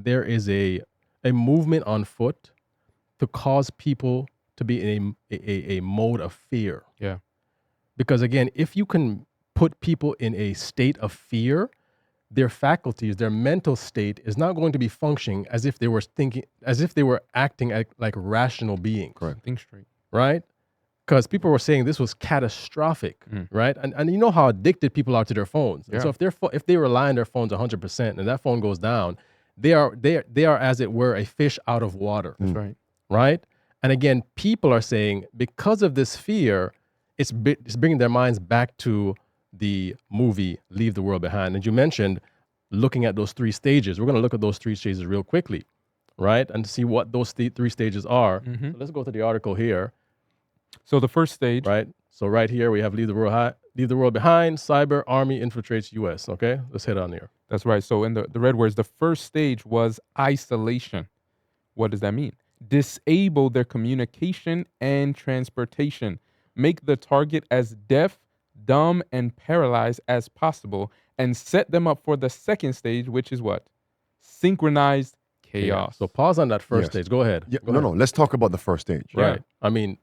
There is a movement on foot to cause people to be in a mode of fear. Yeah. Because again, if you can put people in a state of fear, their faculties, their mental state is not going to be functioning as if they were thinking, as if they were acting like rational beings. Correct. Think straight. Right? Because people were saying this was catastrophic, right? And you know how addicted people are to their phones. Yeah. And so if they rely on their phones 100% and that phone goes down, they are as it were a fish out of water. That's right. Right? And again, people are saying because of this fear, it's bringing their minds back to the movie Leave the World Behind. And you mentioned looking at those 3 stages. We're going to look at those 3 stages real quickly, right? And see what those 3 stages are. So let's go to the article here. So the first stage. Right. So right here we have Leave the World Behind, Cyber Army infiltrates U.S. Okay, let's hit on here. That's right. So in the red words, the first stage was isolation. What does that mean? Disable their communication and transportation. Make the target as deaf, dumb, and paralyzed as possible, and set them up for the second stage, which is what? Synchronized chaos. So pause on that first stage. Go ahead. Yeah, Go ahead. Let's talk about the first stage. Right. I mean,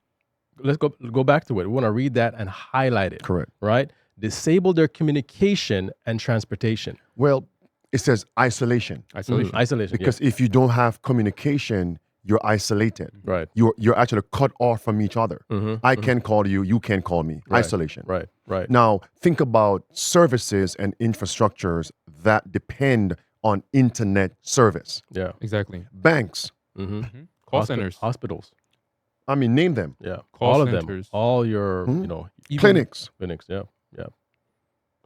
let's go back to it. We want to read that and highlight it. Correct. Right? Disable their communication and transportation. Well, it says isolation. Isolation. Isolation. Because if you don't have communication, you're isolated. Right. You're actually cut off from each other. I can call you, you can't call me. Right. Isolation. Right. Right. Now, think about services and infrastructures that depend on internet service. Yeah. Exactly. Banks. Call centers. Hospitals. I mean, name them. Yeah. Call all of centers. them. All your, Even Clinics. clinics. Yeah. Yeah.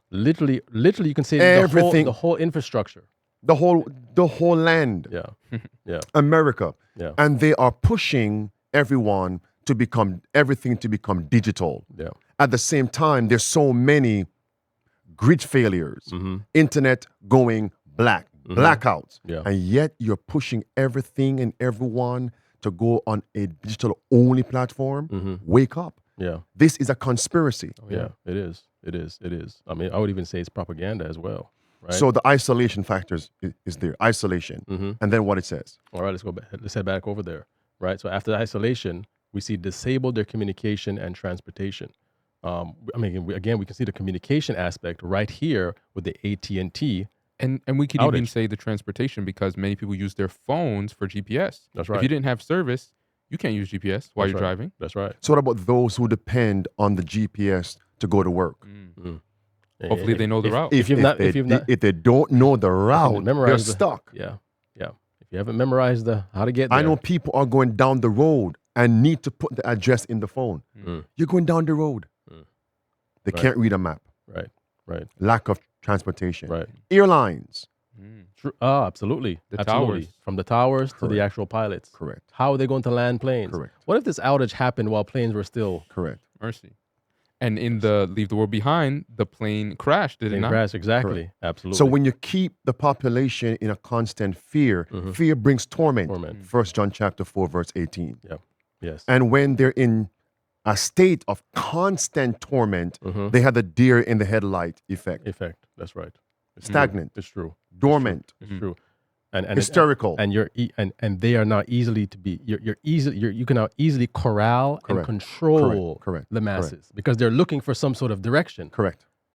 Literally, you can say Everything. the whole infrastructure. The whole land. Yeah. Yeah. America. Yeah. And they are pushing everyone to become digital. Yeah. At the same time, there's so many grid failures, internet going black, blackouts. Yeah. And yet you're pushing everything and everyone to go on a digital only platform. Wake up. Yeah. This is a conspiracy. Yeah. It is. It is. It is. I mean, I would even say it's propaganda as well. Right? So the isolation factors is there. Isolation. And then what it says. All right, let's go back. Let's head back over there. Right. So after the isolation, we see disable their communication and transportation. I mean, again, we can see the communication aspect right here with the AT&T. And we could outage. even say the transportation because many people use their phones for GPS. That's right. If you didn't have service, you can't use GPS while That's you're right. driving. That's right. So what about those who depend on the GPS to go to work? Hopefully they know the route. If they don't know the route, they're memorize stuck. Yeah. Yeah. If you haven't memorized how to get there. I know people are going down the road and need to put the address in the phone. You're going down the road. They can't read a map. Right. Right. Lack of transportation. Right. Airlines. True. Oh, absolutely. The Absolutely. towers. From the towers to Correct. the actual pilots. Correct. How are they going to land planes? Correct. What if this outage happened while planes were still Correct. Mercy. And in the Leave the World Behind, the plane crashed, did it in not? crash? Exactly. Correct. Absolutely. So when you keep the population in a constant fear, fear brings torment. Torment. 1 John chapter 4, verse 18. Yeah. Yes. And when they're in a state of constant torment, they have the deer in the headlight effect. That's right. It's Stagnant. True. It's true. Dormant. It's true. And Hysterical. And and they are not easily to be. You can now easily corral and Correct. control Correct. the masses because they're looking for some sort of direction. Correct.